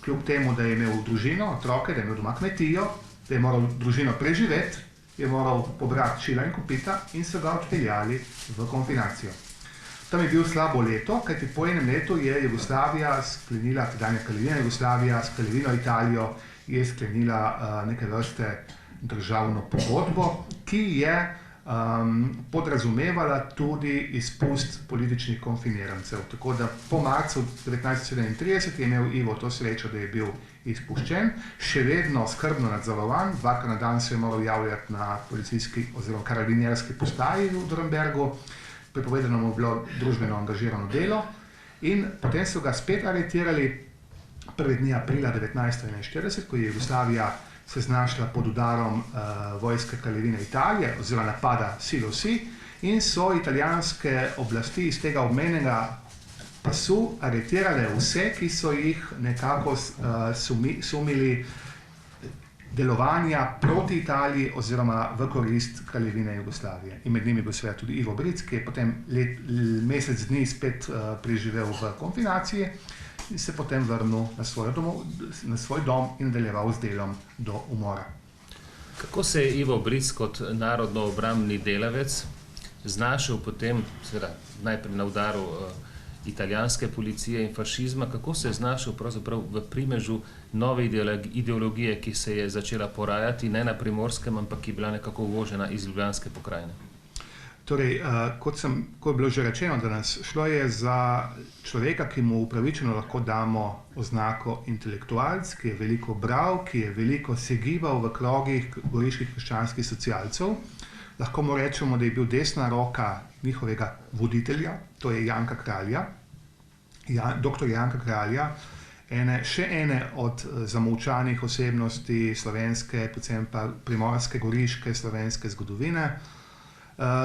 S1: kljub temu, da je imel družino, otroke, da je imel doma kmetijo, da je moral družino preživeti, je moral pobrati šila in kopita in so ga odpeljali v konfinacijo. Tam je bil slabo leto, kajti po enem letu je Jugoslavija sklenila, tedanja Kraljevina Jugoslavija s Kraljevino Italijo je sklenila neke vrste državno pogodbo, ki je podrazumevala tudi izpust političnih konfinirancev. Tako da po marcu 1937 je imel Ivo to srečo, da je bil izpuščen, še vedno skrbno nadzorovan, dvakrat na dan se je moral javljati na policijski oziroma karabinjerski postaji v Dornbergu, prepovedano mu je bilo družbeno angažirano delo in potem so ga spet aretirali 1. dni aprila 1941, ko je Jugoslavija se znašla pod udarom vojske Kraljevine Italije oziroma napada Silosi in so italijanske oblasti iz tega obmejnega pasu aretirale vse, ki so jih nekako sumili delovanja proti Italiji oziroma v korist Kraljevine Jugoslavije. In med njimi bil seveda tudi Ivo Bric, ki je potem mesec dni spet preživel v konfinaciji in se potem vrnil na svoj dom in nadaljeval z delom do umora.
S3: Kako se je Ivo Bric kot narodno-obrambni delavec znašel potem, seveda najprej na udaru italijanske policije in fašizma, kako se je znašel pravzaprav v primežu nove ideologije, ki se je začela porajati ne na Primorskem, ampak ki je bila nekako uvožena iz Ljubljanske pokrajine?
S1: Torej, kot je bilo že rečeno danes, šlo je za človeka, ki mu upravičeno lahko damo oznako intelektualc, ki je veliko bral, ki je veliko se gibal v krogih goriških krščanskih socialcev. Lahko mu rečemo, da je bil desna roka njihovega voditelja, to je Janka Kralja, dr. Janka Kralja, še ene od zamolčanih osebnosti slovenske, predvsem pa primorske, goriške, slovenske zgodovine.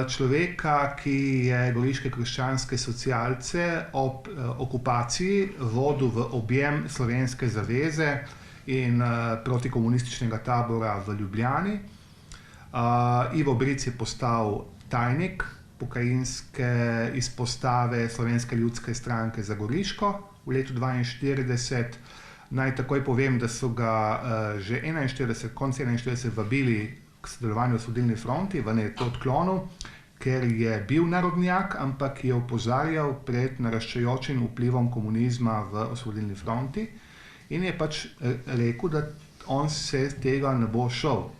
S1: Človeka, ki je goriške krščanske socialce ob okupaciji vodil v objem Slovenske zaveze in protikomunističnega tabora v Ljubljani. Ivo Bric je postal tajnik pokrajinske izpostave Slovenske ljudske stranke za Goriško v letu 1942. Naj takoj povem, da so ga že konec 1941 vabili k sodelovanju v Osvobodilni fronti, v ne to odklonil, ker je bil narodnjak, ampak je opozarjal pred naraščajočim vplivom komunizma v Osvobodilni fronti in je pač rekel, da on se tega ne bo šel.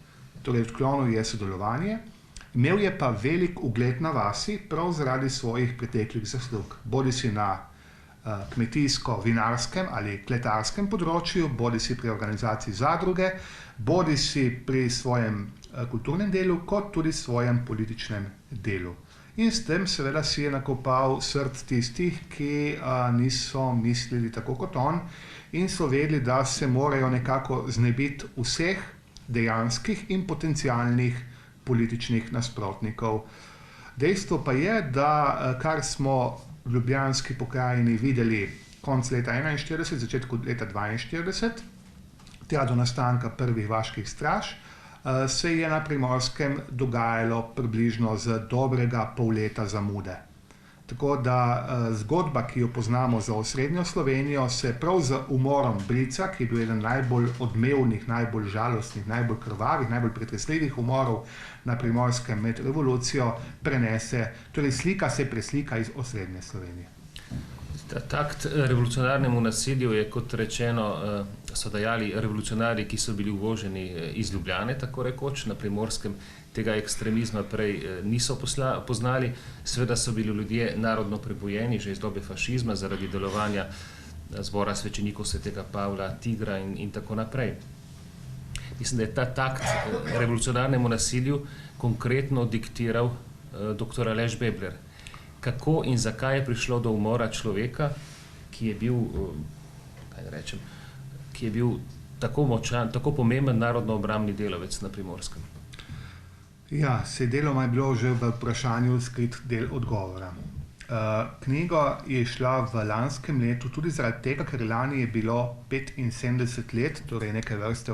S1: Torej, odklonil je sodelovanje, imel je pa velik ugled na vasi, prav zaradi svojih preteklih zaslug, bodisi na kmetijsko-vinarskem ali kletarskem področju, bodisi pri organizaciji zadruge, bodisi pri svojem kulturnem delu, kot tudi svojem političnem delu. In s tem seveda si je nakopal srd tistih, ki niso mislili tako kot on in so vedeli, da se morajo nekako znebiti vseh dejanskih in potencialnih političnih nasprotnikov. Dejstvo pa je, da kar smo v Ljubljanski pokrajini videli konec leta 1941, začetku leta 1942, tja do nastanka prvih vaških straž, se je na Primorskem dogajalo približno z dobrega pol leta zamude. Tako da zgodba, ki jo poznamo za osrednjo Slovenijo, se prav z umorom Brica, ki je bil eden najbolj odmevnih, najbolj žalostnih, najbolj krvavih, najbolj pretresljivih umorov na Primorskem med revolucijo, prenese, torej slika se preslika iz osrednje Slovenije.
S3: Ta takt revolucionarnemu nasilju je, kot rečeno, so dajali revolucionarji, ki so bili uvoženi iz Ljubljane, tako rekoč, na Primorskem tega ekstremizma prej niso poznali. Seveda so bili ljudje narodno prebujeni že iz dobe fašizma zaradi delovanja zbora svečenikov svetega Pavla, Tigra in tako naprej. Mislim, da je ta takt revolucionarnemu nasilju konkretno diktiral dr. Aleš Bebler. Kako in zakaj je prišlo do umora človeka, ki je bil, ki je bil tako močan, tako pomemben narodno-obrambni delavec na Primorskem?
S1: Ja, se deloma je bilo že v vprašanju skrit del odgovora. Knjiga je šla v lanskem letu tudi zaradi tega, ker lani je bilo 75 let, torej neke vrste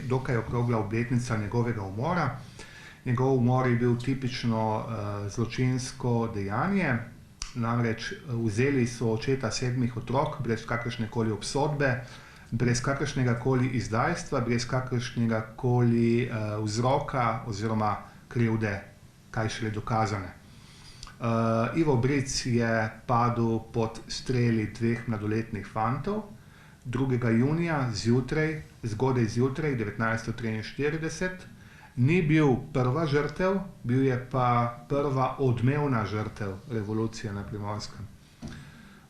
S1: dokaj okrogla obletnica njegovega umora. Njegov umor je bil tipično zločinsko dejanje, namreč vzeli so očeta 7 otrok brez kakršnekoli obsodbe, brez kakršnega koli izdajstva, brez kakršnega koli vzroka oziroma krivde, kaj šele dokazane. Ivo Bric je padel pod streli 2 mladoletnih fantov 2. junija zgodaj zjutraj 1943. Ni bil prva žrtev, bil je pa prva odmevna žrtev revolucije na Primorskem.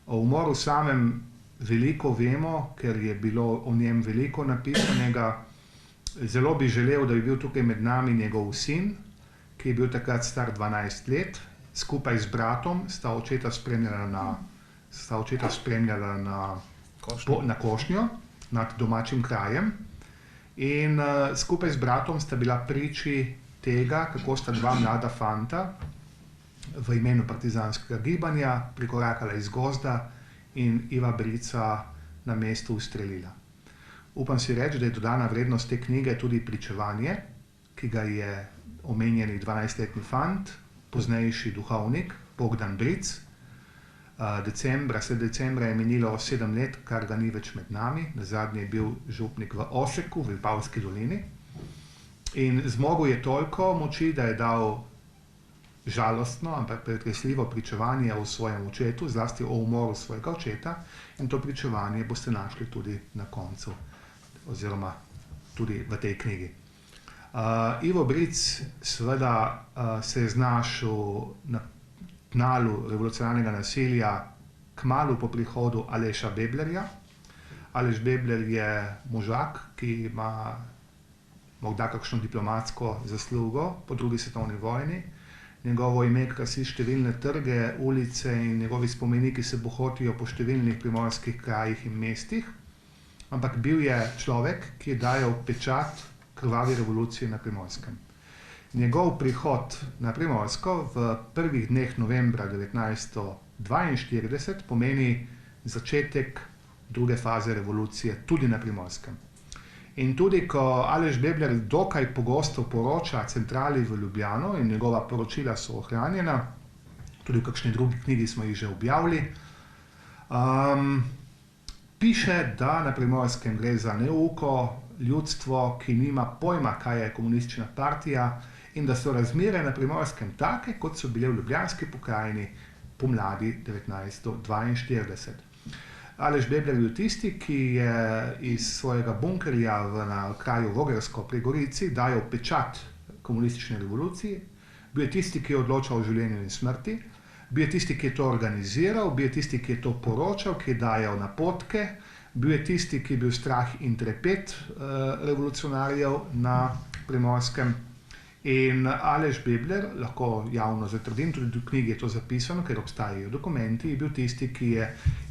S1: O umoru samem veliko vemo, ker je bilo o njem veliko napisanega. Zelo bi želel, da bi bil tukaj med nami njegov sin, ki je bil takrat star 12 let. Skupaj z bratom sta očeta spremljala na košnjo nad domačim krajem. In skupaj z bratom sta bila priči tega, kako sta dva mlada fanta v imenu partizanskega gibanja prikorakala iz gozda in Iva Brica na mestu ustrelila. Upam si reči, da je dodana vrednost te knjige tudi pričevanje, ki ga je omenjeni 12-letni fant, poznejši duhovnik Bogdan Bric. Sred decembra je minilo 7 let, kar ga ni več med nami. Nazadnje je bil župnik v Ošeku, v Vipavski dolini. In zmogel je toliko moči, da je dal žalostno, ampak pretresljivo pričevanje o svojem očetu, zlasti o umoru svojega očeta. In to pričevanje boste našli tudi na koncu, oziroma tudi v tej knjigi. Ivo Bric seveda se je znašel na tnalu revolucionarnega nasilja kmalu po prihodu Aleša Beblerja. Aleš Bebler je možak, ki ima morda kakšno diplomatsko zaslugo po drugi svetovni vojni. Njegovo ime krasi številne trge, ulice in njegovi spomeniki se bohotijo po številnih primorskih krajih in mestih. Ampak bil je človek, ki je dajal pečat krvavi revoluciji na Primorskem. Njegov prihod na Primorsko v prvih dneh novembra 1942 pomeni začetek druge faze revolucije tudi na Primorskem. In tudi, ko Aleš Bebler dokaj pogosto poroča centrali v Ljubljano in njegova poročila so ohranjena, tudi v kakšni drugi knjigi smo jih že objavili, piše, da na Primorskem gre za neuko ljudstvo, ki nima pojma, kaj je komunistična partija, in da so razmere na Primorskem take, kot so bile v Ljubljanski pokrajini pomladi 1942. Aleš Bebler je bil tisti, ki je iz svojega bunkerja na kraju Vogersko pri Gorici dajal pečat komunistične revoluciji, bil je tisti, ki je odločal o življenju in smrti, bil je tisti, ki je to organiziral, bil je tisti, ki je to poročal, ki je dajal napotke, bil je tisti, ki je bil strah in trepet revolucionarjev na Primorskem. In Aleš Bebler, lahko javno zatrdim, tudi v knjigi je to zapisano, ker obstajajo dokumenti, je bil tisti, ki je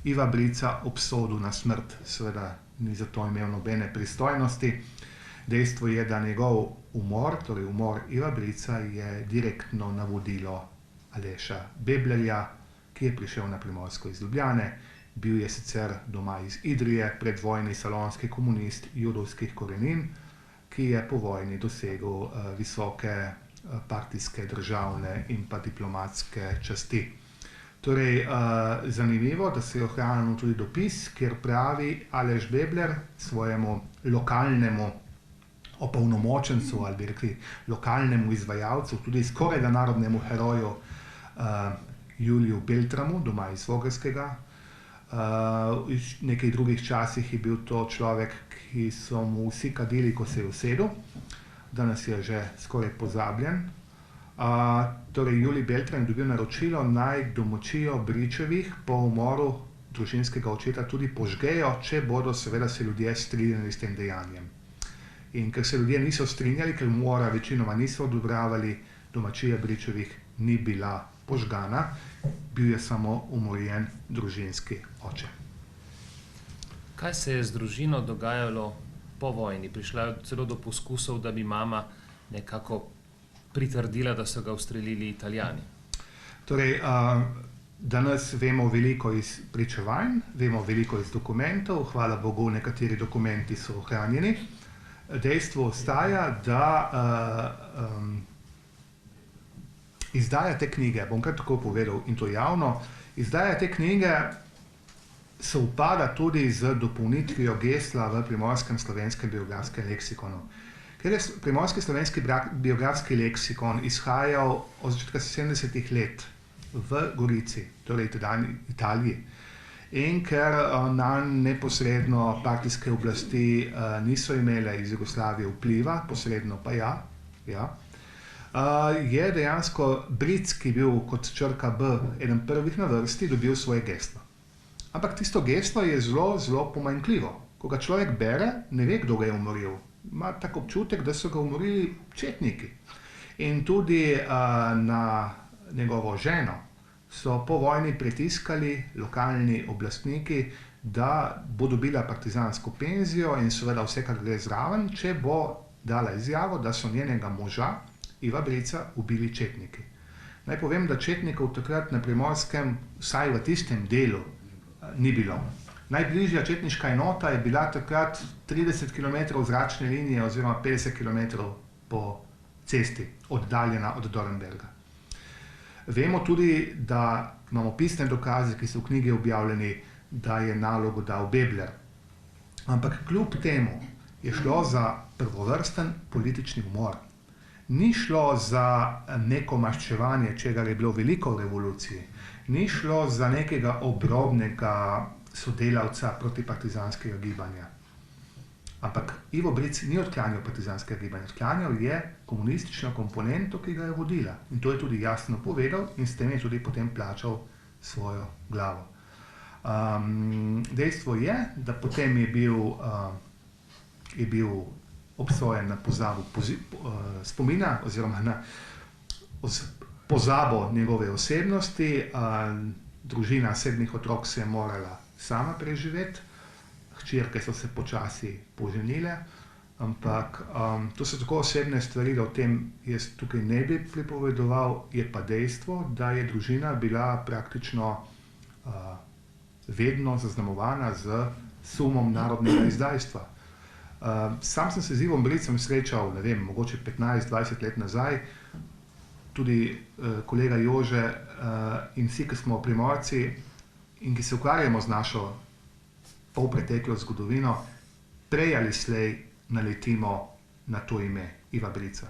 S1: Iva Brica obsodil na smrt. Seveda ni za to imel nobene pristojnosti. Dejstvo je, da njegov umor, torej umor Iva Brica, je direktno navodilo Aleša Beblerja, ki je prišel na Primorsko iz Ljubljane. Bil je sicer doma iz Idrije, predvojni salonski komunist judovskih korenin, ki je po vojni dosegel visoke partijske, državne in pa diplomatske časti. Torej, zanimivo, da se je ohranil tudi dopis, kjer pravi Aleš Bebler svojemu lokalnemu opolnomočencu, ali bi rekli lokalnemu izvajalcu, tudi skorajda narodnemu heroju Juliju Beltramu, doma iz Vogrskega. V nekaj drugih časih je bil to človek, ki so mu vsi kadili, ko se je usedel. Danes je že skoraj pozabljen. Torej, Julij Beltram je dobil naročilo, naj domačijo Bričevih po umoru družinskega očeta tudi požgejo, če bodo seveda se ljudje strinjali s tem dejanjem. In ker se ljudje niso strinjali, ker umora večinoma niso odobravali, domačija Bričevih ni bila požgana, bil je samo umorjen družinski oče.
S3: Kaj se je z družino dogajalo po vojni? Prišla je celo do poskusov, da bi mama nekako pritrdila, da so ga ustrelili Italijani.
S1: Torej, danes vemo veliko iz pričevanj, vemo veliko iz dokumentov, hvala Bogu, nekateri dokumenti so ohranjeni. Dejstvo ostaja, da izdaja te knjige, bom kar tako povedal in to javno, izdaja te knjige se upada tudi z dopolnitvijo gesla v Primorskem slovenskem biografskem leksikonu. Ker je Primorski slovenski biografski leksikon izhajal od začetka 70-ih let v Gorici, torej tedajni Italiji, in ker nanj neposredno partijske oblasti niso imele iz Jugoslavije vpliva, posredno pa ja, ja, je dejansko Bric, ki je bil kot črka B eden prvih na vrsti, dobil svoje geslo. Ampak tisto geslo je zelo, zelo pomanjkljivo. Ko ga človek bere, ne ve, kdo ga je umoril. Ima tak občutek, da so ga umorili četniki. In tudi na njegovo ženo so po vojni pritiskali lokalni oblastniki, da bo dobila partizansko penzijo in seveda vse, kar gre zraven, če bo dala izjavo, da so njenega moža, Iva Brica, ubili četniki. Naj povem, da četnikov takrat na Primorskem, vsaj v tistem delu, ni bilo. Najbližja četniška enota je bila takrat 30 km zračne linije oziroma 50 km po cesti, oddaljena od Dornberga. Vemo tudi, da imamo pisne dokaze, ki so v knjigi objavljeni, da je nalogo dal Bebler. Ampak kljub temu je šlo za prvovrsten politični umor. Ni šlo za neko maščevanje, čega je bilo veliko v revoluciji. Ni šlo za nekega obrobnega sodelavca protipartizanskega gibanja. Ampak Ivo Bric ni odklanjal partizanskega gibanja, odklanjal je komunistično komponento, ki ga je vodila. In to je tudi jasno povedal in s tem je tudi potem plačal svojo glavo. Dejstvo je, da potem je bil obsojen na pozabo spomina oziroma na pozabo njegove osebnosti. Družina 7 otrok se je morala sama preživeti, hčerke so se počasi poženile, ampak to so tako osebne stvari, da o tem jaz tukaj ne bi pripovedoval, je pa dejstvo, da je družina bila praktično vedno zaznamovana z sumom narodnega izdajstva. Sam sem se z Ivom Bricem srečal, ne vem, mogoče 15-20 let nazaj, tudi kolega Jože in vsi, ki smo Primorci in ki se ukvarjamo z našo polpreteklo zgodovino, prej ali slej naletimo na to ime Iva Brica.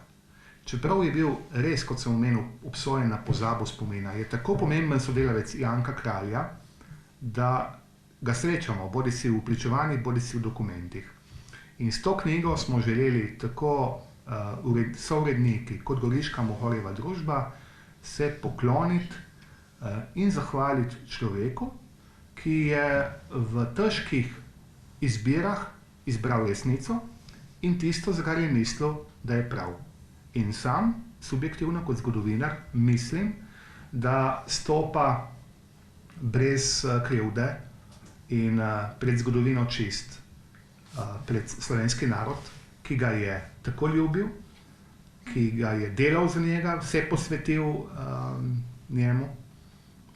S1: Čeprav je bil res, kot sem omenil, obsojen na pozabo spomina, je tako pomemben sodelavec Janka Kralja, da ga srečamo, bodisi v pričevanjih, bodisi v dokumentih. In s to knjigo smo želeli tako souredniki kot Goriška Mohorjeva družba se pokloniti in zahvaliti človeku, ki je v težkih izbirah izbral resnico in tisto, za kar je mislil, da je prav. In sam, subjektivno kot zgodovinar, mislim, da stopa brez krivde in pred zgodovino čist, pred slovenski narod, ki ga je tako ljubil, ki ga je delal za njega, vse posvetil njemu.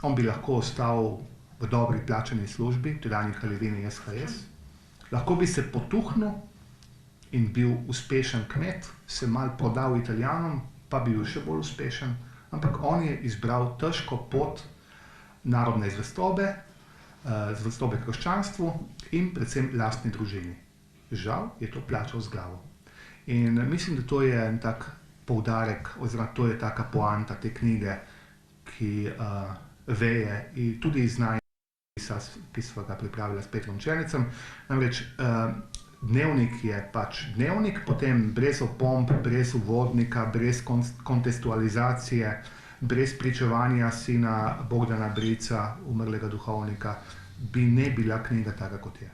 S1: On bi lahko ostal v dobri plačani službi, tedanji Kraljevini SHS. Lahko bi se potuhnil in bil uspešen kmet, se mal prodal Italijanom, pa bi bil še bolj uspešen. Ampak on je izbral težko pot narodne zvestobe, zvestobe krščanstvu in predvsem lastni družini. Žal je to plačal z glavo. In mislim, da to je en tak poudarek, oziroma to je taka poanta te knjige, ki veje in tudi iz najpisa, ki sva ga pripravila s Petrom Černicem. Namreč dnevnik je pač dnevnik, potem brez opomb, brez uvodnika, brez kontekstualizacije, brez pričevanja sina Bogdana Brica, umrlega duhovnika, bi ne bila knjiga taka, kot je.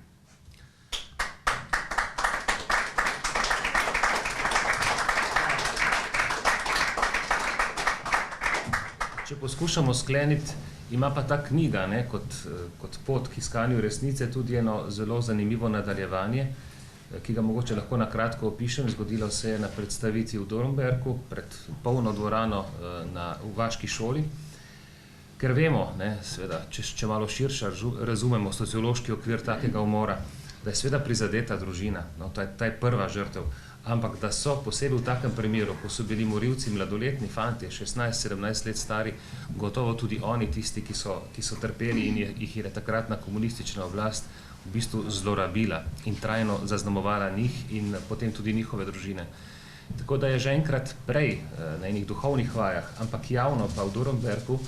S3: Če poskušamo skleniti, ima pa ta knjiga, ne, kot pot k iskanju resnice tudi eno zelo zanimivo nadaljevanje, ki ga mogoče lahko na kratko opišem. Zgodilo se je na predstavitvi v Dornberku pred polno dvorano v vaški šoli, ker vemo, ne, seveda, če malo širše razumemo sociološki okvir takega umora, da je seveda prizadeta družina, no, ta je prva žrtev, ampak da so posebej v takem primeru, ko so bili morilci mladoletni fantje, 16-17 let stari, gotovo tudi oni tisti, ki so trpeli in jih je takratna komunistična oblast v bistvu zlorabila in trajno zaznamovala njih in potem tudi njihove družine. Tako da je že enkrat prej na enih duhovnih vajah, ampak javno pa v Dornberku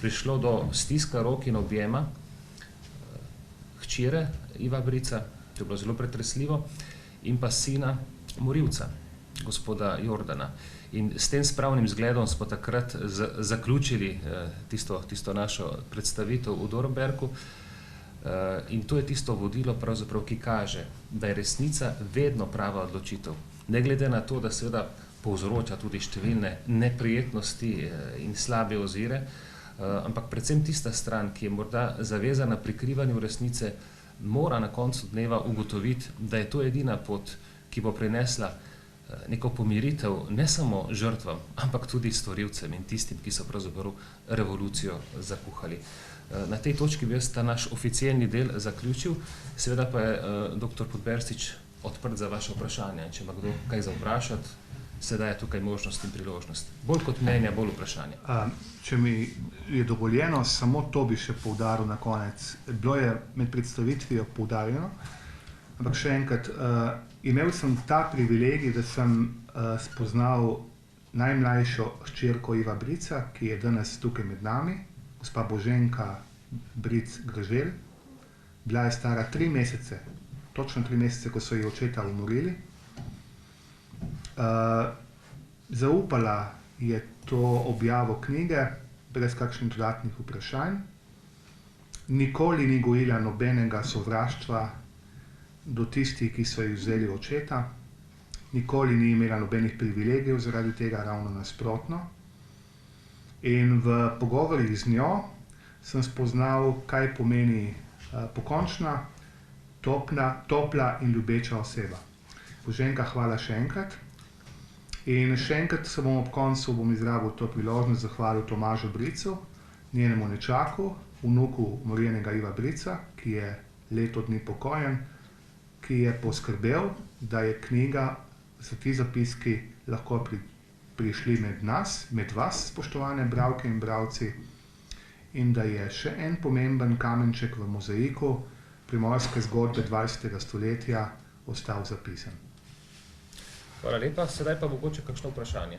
S3: prišlo do stiska rok in objema hčere Iva Brica, to je bilo zelo pretresljivo, in pa sina morilca. gospoda Jordana. In s tem spravnim zgledom smo takrat zaključili tisto našo predstavitev v Dornberku. In to je tisto vodilo, pravzaprav, ki kaže, da je resnica vedno prava odločitev. Ne glede na to, da seveda povzroča tudi številne neprijetnosti in slabe ozire, ampak predvsem tista stran, ki je morda zavezana prikrivanju resnice, mora na koncu dneva ugotoviti, da je to edina pot, ki bo prinesla neko pomiritev ne samo žrtvam, ampak tudi storilcem in tistim, ki so pravzaprav revolucijo zakuhali. Na tej točki bi jaz ta naš oficialni del zaključil, seveda pa je dr. Podberstič odprt za vaše vprašanje. Če ima kdo kaj za vprašati, sedaj je tukaj možnost in priložnost. Bolj kot mnenja, bolj vprašanje.
S1: Če mi je dovoljeno, samo to bi še poudaril na konec. Bilo je med predstavitvijo poudarjeno, ampak še enkrat, imel sem ta privilegij, da sem spoznal najmlajšo hčerko Iva Brica, ki je danes tukaj med nami, gospa Boženka Bric Graželj. Bila je stara 3 mesece, točno 3 mesece, ko so ji očeta umorili. Zaupala je to objavo knjige, brez kakšnih dodatnih vprašanj. Nikoli ni gojila nobenega sovraštva do tistih, ki so ji vzeli očeta. Nikoli ni imela nobenih privilegijev zaradi tega, ravno nasprotno. In v pogovorih z njo sem spoznal, kaj pomeni pokončna, topla in ljubeča oseba. Boženka, hvala še enkrat. In še enkrat se bom ob koncu izrabil to priložnost zahvalil Tomažu Bricu, njenemu nečaku, vnuku umorjenega Iva Brica, ki je leto dni pokojen, ki je poskrbel, da je knjiga za ti zapiski lahko prišli med nas, med vas, spoštovane bralke in bralci, in da je še en pomemben kamenček v mozaiku primorske zgodbe 20. stoletja ostal zapisan.
S3: Hvala lepa, sedaj pa mogoče kakšno vprašanje.